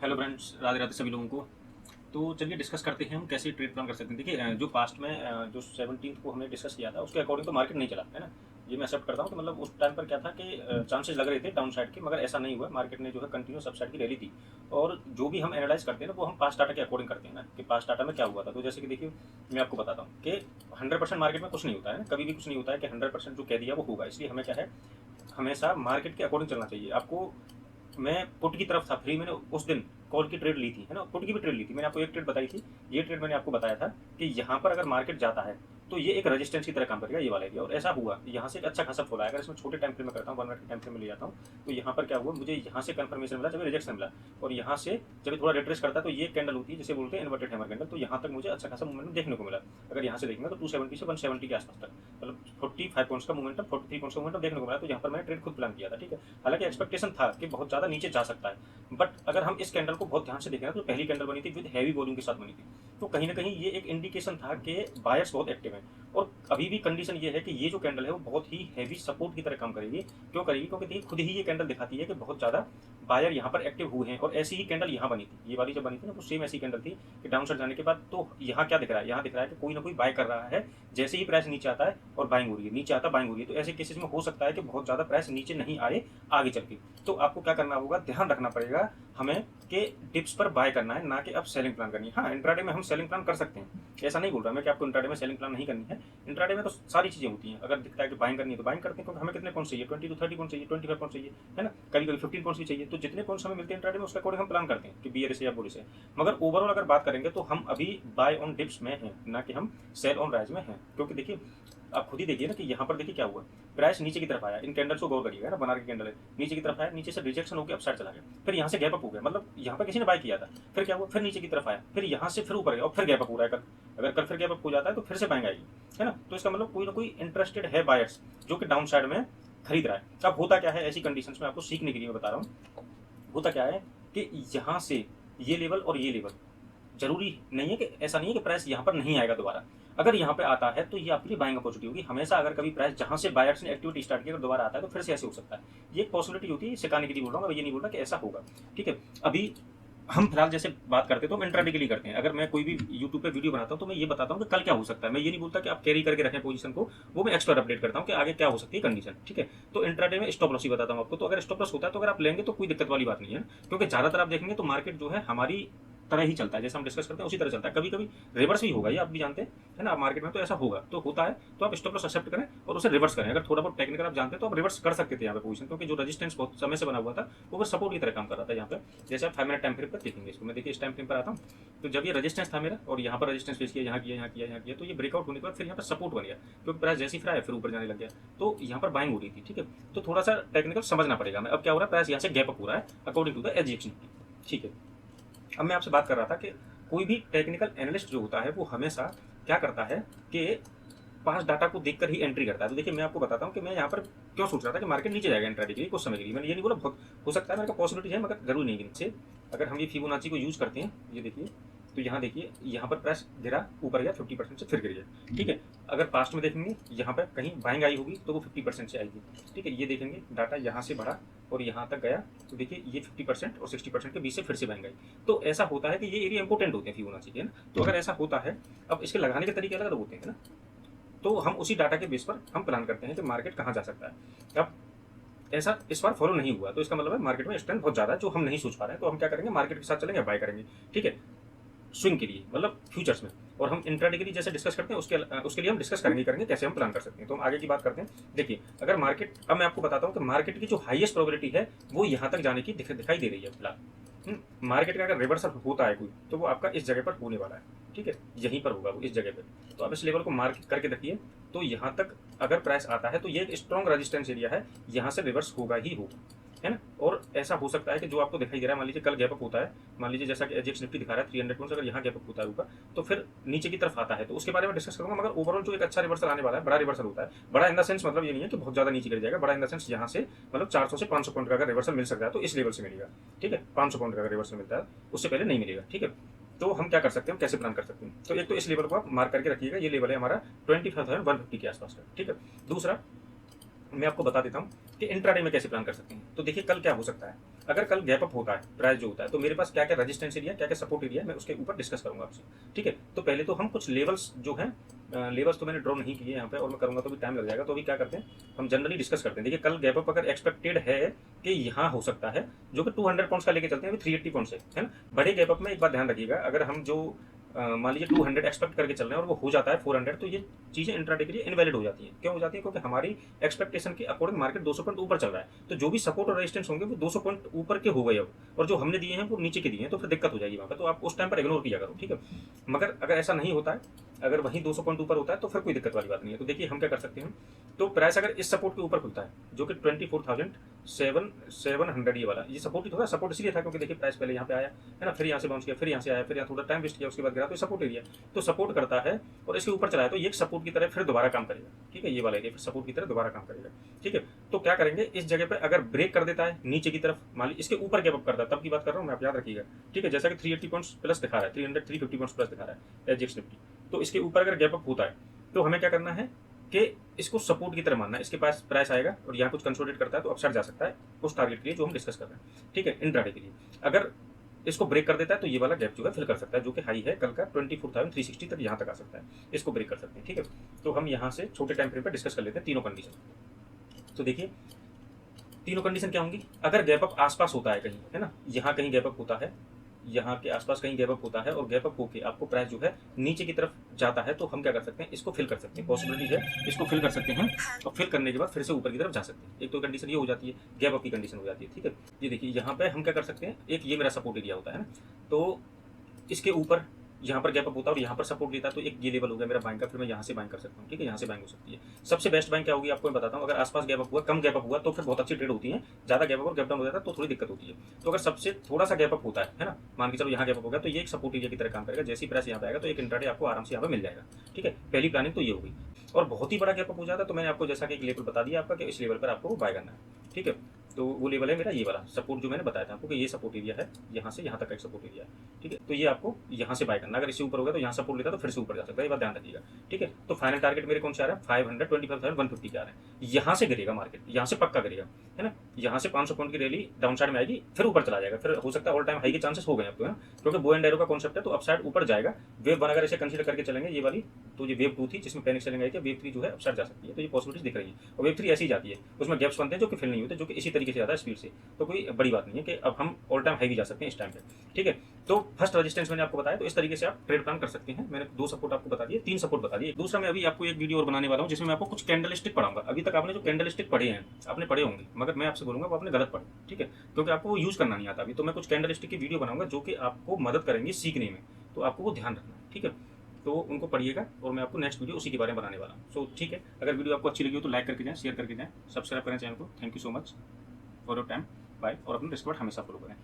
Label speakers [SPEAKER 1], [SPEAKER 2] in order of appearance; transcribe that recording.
[SPEAKER 1] Hello friends, Radhe Radhe सभी लोगों को। तो चलिए डिस्कस करते हैं हम कैसे ट्रेड प्लान कर सकते हैं। देखिए जो पास्ट में जो 17th को हमने डिस्कस किया था उसके अकॉर्डिंग तो मार्केट नहीं चला है ना। ये मैं एक्सेप्ट करता हूँ कि मतलब उस टाइम पर क्या था कि चांसेस लग रहे थे डाउन साइड के, मगर ऐसा नहीं हुआ। मार्केट ने जो है कंटिन्यूस अप साइड की रैली थी। और जो भी हम एनालाइज करते हैं ना वो हम पास्ट डाटा के अकॉर्डिंग करते हैं ना कि पास्ट डाटा में क्या हुआ था। तो जैसे कि देखिए मैं आपको बताता हूँ कि 100% मार्केट में कुछ नहीं होता है ना, कभी भी कुछ नहीं होता है कि 100% जो कह दिया वो होगा। इसलिए हमें क्या है, हमेशा मार्केट के अकॉर्डिंग चलना चाहिए। आपको मैं पुट की तरफ था, फ्री मैंने उस दिन कॉल की ट्रेड ली थी है ना, पुट की भी ट्रेड ली थी। मैंने आपको एक ट्रेड बताई थी। ये ट्रेड मैंने आपको बताया था कि यहाँ पर अगर मार्केट जाता है तो ये एक रेजिस्टेंस की तरह काम करेगा, ये वाला एरिया। और ऐसा हुआ, यहाँ से एक अच्छा खासा फॉल आया। अगर इसमें छोटे टाइम फ्रेम में करता हूँ, 1 मिनट के टाइम फ्रेम में ले जाता हूँ, तो यहाँ पर क्या हुआ, मुझे यहाँ से कंफर्मेशन मिला जब रिजेक्शन मिला। और यहाँ से जब थोड़ा रिट्रेस करता है तो ये कैंडल होती है जिसे बोलते हैं इन्वर्टेड हैमर कैंडल। तो यहाँ तक मुझे अच्छा खासा मूवमेंट देखने को मिला। अगर यहाँ से देखेंगे तो 270 से 170 के आसपास तक, मतलब 45 पॉइंट्स का मूवमेंट, 43 पॉइंट्स का मूवमेंट देखने को मिला। तो यहाँ पर मैंने ट्रेड खुद प्लान किया था, ठीक है। हालांकि एक्सपेक्टेशन था कि बहुत ज़्यादा नीचे जा सकता है, बट अगर हम इस कैंडल को बहुत ध्यान से देखें ना तो पहली कैंडल बनी थी विद हैवी वॉल्यूम के साथ बनी थी। तो कहीं ना कहीं ये एक इंडिकेशन था कि बायर्स बहुत एक्टिव हैं। और अभी भी कंडीशन ये है कि ये जो कैंडल है वो बहुत ही हैवी सपोर्ट की तरह काम करेगी। क्यों करेगी? क्योंकि देखिए खुद ही ये कैंडल दिखाती है कि बहुत ज़्यादा बायर यहाँ पर एक्टिव हुए हैं। और ऐसी ही कैंडल यहाँ बनी थी, ये वाली जब बनी थी ना वो सेम ऐसी कैंडल थी कि डाउन साइड जाने के बाद तो यहाँ क्या दिख रहा है, यहाँ दिख रहा है कि कोई ना कोई बाय कर रहा है। जैसे ही प्राइस नीचे आता है और बाइंग हो रही है, नीचे आता बाइंग हो रही है। तो ऐसे केसेस में हो सकता है कि बहुत ज़्यादा प्राइस नीचे नहीं आए आगे चल के। तो आपको क्या करना होगा, ध्यान रखना पड़ेगा हमें कि डिप्स पर बाय करना है, ना कि अब सेलिंग प्लान करनी है। हाँ, इंट्राडे में हम सेलिंग प्लान कर सकते हैं, ऐसा नहीं बोल रहा मैं कि आपको इंट्राडे में सेलिंग प्लान नहीं करनी है। इंट्राडे में तो सारी चीज़ें होती हैं। अगर दिखता है कि बाइंग करनी है तो बाइंग करते हैं, क्योंकि हमें कितने पॉइंट्स चाहिए, 20 to 30 पॉइंट चाहिए, 25 पॉइंट चाहिए, है ना। कभी कभी 15 पॉइंट्स भी चाहिए। तो जितने पॉइंट्स हमें मिलते हैं इंट्राडे में उसके अकॉर्डिंग हम प्लान करते हैं कि बियर से या बुल से। मगर ओवरऑल अगर बात करेंगे तो हम अभी बाय ऑन डिप्स में हैं, ना कि हम सेल ऑन राइज में हैं। क्योंकि देखिए आप खुद ही देखिए ना कि यहाँ पर देखिए क्या हुआ, प्राइस नीचे की तरफ आया। इन कैंडल्स को गौर करिएगा ना, बना के कैंडल है, नीचे की तरफ आया, नीचे से रिजेक्शन होकर अपसाइड चला गया, फिर यहाँ से गैप अप हो गया। मतलब यहाँ पर किसी ने बाय किया था, फिर क्या हुआ, फिर नीचे की तरफ आया, फिर यहाँ से फिर ऊपर गया और फिर गैप अप हो रहा है। कल अगर कल फिर गैप अप हो जाता है तो फिर से बाइंग आएगी, है ना। तो इसका मतलब कोई ना कोई इंटरेस्टेड है बायर्स जो कि डाउन साइड में खरीद रहा है। अब होता क्या है ऐसी कंडीशन में, आपको सीखने के लिए बता रहा हूँ। होता क्या है कि यहाँ से ये लेवल और ये लेवल, जरूरी नहीं है कि, ऐसा नहीं है कि प्राइस यहाँ पर नहीं आएगा दोबारा। अगर यहाँ पे आता है तो ये आपके लिए बाइंग अपॉर्चुनिटी होगी हमेशा। अगर कभी प्राइस जहाँ से बायर्स ने एक्टिविटी स्टार्ट की अगर दोबारा आता है तो फिर से ऐसे हो सकता है। ये एक पॉसिबिलिटी होती है, सिखाने के लिए बोल रहा हूँ, मैं ये नहीं बोल रहा कि ऐसा होगा, ठीक है। अभी हम फिलहाल जैसे बात करते हैं तो हम इंट्राडे के लिए करते हैं। अगर मैं कोई भी यूट्यूब पे वीडियो बनाता हूँ तो मैं ये बताता हूँ कि कल क्या हो सकता है। मैं ये नहीं बोलता कि आप कैरी करके रखें पोजीशन को, वो मैं एक्स्ट्रा अपडेट करता हूँ कि आगे क्या हो सकती है कंडीशन, ठीक है। तो इंट्राडे में स्टॉप लॉस ही बताता हूँ आपको। तो अगर स्टॉप लॉस होता है तो अगर आप लेंगे तो कोई दिक्कत वाली बात नहीं है, क्योंकि ज्यादातर आप देखेंगे तो मार्केट जो है हमारी तरह ही चलता है, जैसे हम डिस्कस करते हैं उसी तरह चलता है। कभी कभी रिवर्स भी होगा, ये आप भी जानते हैं, है ना। मार्केट में तो ऐसा होगा, तो होता है। तो आप स्टॉप लॉस एक्सेप्ट करें और उसे रिवर्स करें। अगर थोड़ा बहुत टेक्निकल आप जानते हैं तो आप रिवर्स कर सकते थे यहाँ पे पोजीशन, क्योंकि जो रेजिस्टेंस बहुत समय से बना हुआ था वो फिर सपोर्ट की तरह काम कर रहा था यहाँ पे। जैसे आप 5 मिनट टाइम फ्रेम पर देखेंगे इसको, मैं देखिए इस टाइम फ्रेम पर आता हूँ। तो जब ये रेजिस्टेंस था मेरा और यहाँ पर रेजिस्टेंस फेस किया, यहाँ किया, यहाँ किया, यहाँ किया, तो ये ब्रेकआउट होने के बाद फिर यहाँ पर सपोर्ट बन गया, क्योंकि प्राइस जैसी फिर आया फिर ऊपर जाने लग गया। तो यहाँ पर बाइंग हो रही थी, ठीक है। तो थोड़ा सा टेक्निकल समझना पड़ेगा हमें। अब क्या हो रहा है, प्राइस यहाँ से गैप अप हो रहा है अकॉर्डिंग टू द एजीएक्शन, ठीक है। अब मैं आपसे बात कर रहा था कि कोई भी टेक्निकल एनालिस्ट जो होता है वो हमेशा क्या करता है कि पास डाटा को देखकर ही एंट्री करता है। तो देखिए मैं आपको बताता हूँ कि मैं यहाँ पर क्यों सोच रहा था कि मार्केट नीचे जाएगा इंट्राडे के लिए कुछ समय के लिए। मैंने ये नहीं बोला बहुत हो सकता है, मेरे को पॉसिबिलिटी है, मगर जरूर नहीं है नीचे। अगर हम ये फिबोनाची को यूज करते हैं, ये देखिए, तो यहाँ देखिए यहाँ पर प्राइस गिरा, ऊपर गया 50% से फिर गिर गया, ठीक है। अगर पास्ट में देखेंगे यहाँ पर कहीं बाइंग आई होगी तो वो 50% से आएगी, ठीक है। ये देखेंगे डाटा यहाँ से बढ़ा और यहाँ तक गया, तो देखिए ये 50% और 60% के बीच से फिर से बाइंग आई। तो ऐसा होता है कि ये एरिया इंपोर्टेंट होते हैं फिबोनाची के ना। तो अगर ऐसा होता है, अब इसके लगाने के तरीके अलग अलग होते हैं ना। तो हम उसी डाटा के बेस पर हम प्लान करते हैं कि मार्केट कहाँ जा सकता है। अब ऐसा इस बार फॉलो नहीं हुआ तो इसका मतलब है मार्केट में स्ट्रेंथ बहुत ज़्यादा है जो हम नहीं सोच पा रहे हैं। तो हम क्या करेंगे, मार्केट के साथ चलेंगे, बाय करेंगे, ठीक है, स्विंग के लिए, मतलब फ्यूचर्स में। और हम इंट्राडे के लिए जैसे डिस्कस करते हैं उसके लिए हम डिस्कस करेंगे कैसे हम प्लान कर सकते हैं। तो हम आगे की बात करते हैं। देखिए अगर मार्केट, अब मैं आपको बताता हूँ कि मार्केट की जो हाईएस्ट प्रोबेबिलिटी है वो यहाँ तक जाने की दिखाई दे रही है फिलहाल। मार्केट का अगर रिवर्सल होता है कोई तो वो आपका इस जगह पर होने वाला है, ठीक है, यहीं पर होगा वो, इस जगह पर। तो आप इस लेवल को मार्क करके रखिए। तो यहाँ तक अगर प्राइस आता है तो ये एक स्ट्रॉन्ग रेजिस्टेंस एरिया है, यहाँ से रिवर्स होगा ही होगा, है ना। और ऐसा हो सकता है कि जो आपको दिखाई दे रहा है, मान लीजिए कल गैप अप होता है, मान लीजिए जैसा कि एजेक्स निफ्टी दिखा रहा है 300 पॉइंट्स, अगर यहाँ गैप अप होता है ऊपर तो फिर नीचे की तरफ आता है, तो उसके बारे में डिस्कस करूंगा। मगर ओवरऑल जो एक अच्छा रिवर्सल आने वाला है, बड़ा रिवर्सल होता है, बड़ा इन द सेंस मतलब ये नहीं है कि बहुत ज्यादा नीचे गिर जाएगा, बड़ा इन द सेंस यहाँ से मतलब 400 से 500 पॉइंट का अगर रिवर्सल मिल सकता है तो इस लेवल से मिलेगा, ठीक है। 500 पॉइंट का अगर रिवर्सल मिलता है उससे पहले नहीं मिलेगा, ठीक है। तो हम क्या कर सकते हैं, कैसे प्लान कर सकते हैं। तो एक तो इस लेवल को आप मार्क करके रखिएगा, ये लेवल है हमारा 25,150 के आसपास का, ठीक है। दूसरा मैं आपको बता देता हूँ कि इंट्राडे में कैसे प्लान कर सकते हैं। तो देखिए कल क्या हो सकता है, अगर कल गैप अप होता है, प्राइस जो होता है, तो मेरे पास क्या क्या रेजिस्टेंस एरिया, क्या क्या सपोर्ट एरिया है, मैं उसके ऊपर डिस्कस करूंगा आपसे। ठीक है, तो पहले तो हम कुछ लेवल्स जो हैं, लेवल्स तो मैंने ड्रॉ नहीं किए यहाँ पे, और मैं करूंगा तो भी टाइम लग जाएगा, तो अभी क्या करते हैं, हम जनरली डिस्कस करते हैं। देखिए कल गैप अप अगर एक्सपेक्टेड है कि यहाँ हो सकता है, जो कि 200 पॉइंट्स का लेके चलते हैं, अभी 380 पॉइंट्स है ना। बड़े गैप अप में एक बात ध्यान रखिएगा, अगर हम जो मान लीजिए 200 एक्सपेक्ट करके चल रहे हैं और वो हो जाता है 400, तो ये चीज़ें इंट्राडे के लिए इनवैलिड हो जाती हैं। क्यों हो जाती है? क्योंकि हमारी एक्सपेक्टेशन के अकॉर्डिंग मार्केट 200 पॉइंट ऊपर चल रहा है, तो जो भी सपोर्ट और रेजिस्टेंस होंगे वो 200 पॉइंट ऊपर के हो गए अब, और जो हमने दिए हैं वो नीचे के दिए हैं, तो फिर दिक्कत हो जाएगी वहाँ पर, तो आप उस टाइम पर इग्नोर किया करो। ठीक है, मगर अगर ऐसा नहीं होता है, अगर वहीं 200 पॉइंट ऊपर होता है, तो फिर कोई दिक्कत वाली बात नहीं है। तो देखिए हम क्या कर सकते हैं, तो प्राइस अगर इस सपोर्ट के ऊपर खुलता है, जो कि 24,700 ये वाला, ये सपोर्ट ही था। सपोर्ट इसलिए था क्योंकि देखिए प्राइस पहले यहाँ पे आया है ना, फिर यहाँ से बाउंस किया, फिर यहाँ से आया, फिर यहाँ थोड़ा टाइम वेस्ट किया, उसके बाद गिरा, तो सपोर्ट एरिया, तो सपोर्ट करता है और इसके ऊपर चला है, तो ये एक सपोर्ट की तरह फिर दोबारा काम करेगा। ठीक है, ये वाला एरिया फिर सपोर्ट की तरह दोबारा काम करेगा। ठीक है, तो क्या करेंगे, इस जगह पे अगर ब्रेक कर देता है नीचे की तरफ, मान लीजिए इसके ऊपर गैप अप करता है, तब की बात कर रहा हूँ मैं, आप याद रखिएगा। ठीक है, जैसा कि 380 पॉइंट्स प्लस दिखा रहा है, 350 पॉइंट्स प्लस दिखा रहा है एजेक्स निफ्टी, तो इसके ऊपर अगर गैप अप होता है, तो हमें क्या करना है कि इसको सपोर्ट की तरह मानना है। इसके पास प्राइस आएगा और यहाँ कुछ कंसोलिडेट करता है, तो अपसाइड जा सकता है उस टारगेट के लिए जो हम डिस्कस कर रहे हैं। ठीक है, इंट्राडे के लिए अगर इसको ब्रेक कर देता है, तो ये वाला गैप जो है फिल कर सकता है, जो कि हाई है कल का 24,360 तक, यहाँ तक आ सकता है, इसको ब्रेक कर सकते हैं। ठीक है, तो हम यहाँ से छोटे टाइम फ्रेम पर डिस्कस कर लेते हैं तीनों कंडीशन। तो देखिए तीनों कंडीशन क्या होंगी, अगर गैप अप आसपास होता है कहीं, है ना, यहाँ कहीं गैप अप होता है, यहाँ के आसपास कहीं गैप अप होता है, और गैप अप होके आपको प्राइस जो है नीचे की तरफ जाता है, तो हम क्या कर सकते हैं, इसको फिल कर सकते हैं, पॉसिबिलिटी है इसको फिल कर सकते हैं, और फिल करने के बाद फिर से ऊपर की तरफ जा सकते हैं। एक तो कंडीशन ये हो जाती है, गैप अप की कंडीशन हो जाती है। ठीक है, ये देखिए यहाँ पे हम क्या कर सकते हैं, एक ये मेरा सपोर्ट एरिया होता है ना, तो इसके ऊपर यहाँ पर गैप अप होता है और यहाँ पर सपोर्ट लेता है, तो एक ये लेवल हो गया मेरा बाइंग का, फिर मैं यहाँ से बाइंग कर सकता हूँ। ठीक है, यहाँ से बाइंग हो सकती है। सबसे बेस्ट बाइंग क्या होगी आपको मैं बताता हूँ, अगर आसपास गैप अप हुआ, कम गैप अप हुआ, तो फिर बहुत अच्छी ट्रेड होती है, ज़्यादा गैप अप और गैप डाउन हो जाता है तो थोड़ी दिक्कत होती है। तो अगर सबसे थोड़ा सा गैप अप होता है ना, मान के चलो यहाँ गैप अप हो गया, तो ये एक सपोर्ट एरिया की तरह काम करेगा, जैसे ही प्राइस यहाँ पे आएगा तो एक इंट्राडे आपको आराम से यहाँ पे मिल जाएगा। ठीक है, पहली प्लानिंग तो ये होगी। और बहुत ही बड़ा गैप अप हो जाता है, तो मैंने आपको जैसा कि एक लेवल बता दिया आपका कि इस लेवल पर आपको बाय करना है। ठीक है, तो वो लेवल है मेरा ये वाला सपोर्ट, जो मैंने बताया था आपको कि ये सपोर्ट एरिया है, यहाँ से यहाँ तक का एक सपोर्ट एरिया है। ठीक है, तो ये आपको यहाँ से बाय करना, अगर इससे ऊपर होगा तो यहाँ सपोर्ट लेता तो फिर से ऊपर जा सकता है, ये बात ध्यान रखिएगा। ठीक है, तो फाइनल टारगेट मेरे कौन से आ रहा है, 525,150 के आ रहे हैं। यहाँ से गिरेगा मार्केट, यहाँ से पक्का गिरेगा, है ना, यहाँ से 500 पॉइंट की रैली डाउन साइड में आएगी, फिर ऊपर चला जाएगा, फिर हो सकता है ऑल टाइम हाई के चांसेस हो गए अब तो, है ना, क्योंकि बो एंड एरो का कॉन्सेप्ट है, तो अपसाइड ऊपर जाएगा। वेव वन अगर इसे कंसीडर करके चलेंगे ये वाली, तो ये वेव 2 थी जिसमें पैनिक सेलिंग आई थी, वेव 3 जो है अपसाइड जा सकती है, तो ये पॉसिबिलिटीज दिख रही है। और वेव 3 ऐसी जाती है, उसमें गैप्स बनते हैं जो कि फिल नहीं होते, जो कि इसी तरीके से जाता है स्पीड से, तो कोई बड़ी बात नहीं है कि अब हम ऑल टाइम हाई भी जा सकते हैं इस टाइम पे। ठीक है, तो फर्स्ट रेजिस्टेंस मैंने आपको बताया, तो इस तरीके से आप ट्रेड प्लान कर सकते हैं। मैंने 2 सपोर्ट आपको बता दिए, 3 सपोर्ट बता दिए। दूसरा मैं अभी आपको एक वीडियो और बनाने वाला हूँ जिसमें मैं आपको कुछ कैंडलस्टिक पढ़ाऊंगा। अभी तक आपने जो कैंडलस्टिक पढ़े हैं, आपने पढ़े होंगे, मगर मैं आपसे बोलूंगा वो आपने गलत पढ़े। ठीक है, क्योंकि आपको वो यूज करना नहीं आता अभी, तो मैं कुछ कैंडलस्टिक की वीडियो बनाऊंगा जो कि आपको मदद करेंगे सीखने में, तो आपको वो ध्यान रखना है। ठीक है, तो उनको पढ़िएगा और मैं आपको नेक्स्ट वीडियो उसी के बारे में बनाने वाला हूँ। सो ठीक है, अगर वीडियो आपको अच्छी लगी हो तो लाइक करके जाएं, शेयर करके जाएं, सब्सक्राइब करें चैनल को। Thank you so much for your time, bye, और अपना डिस्कॉर्ड हमेशा फॉलो करें।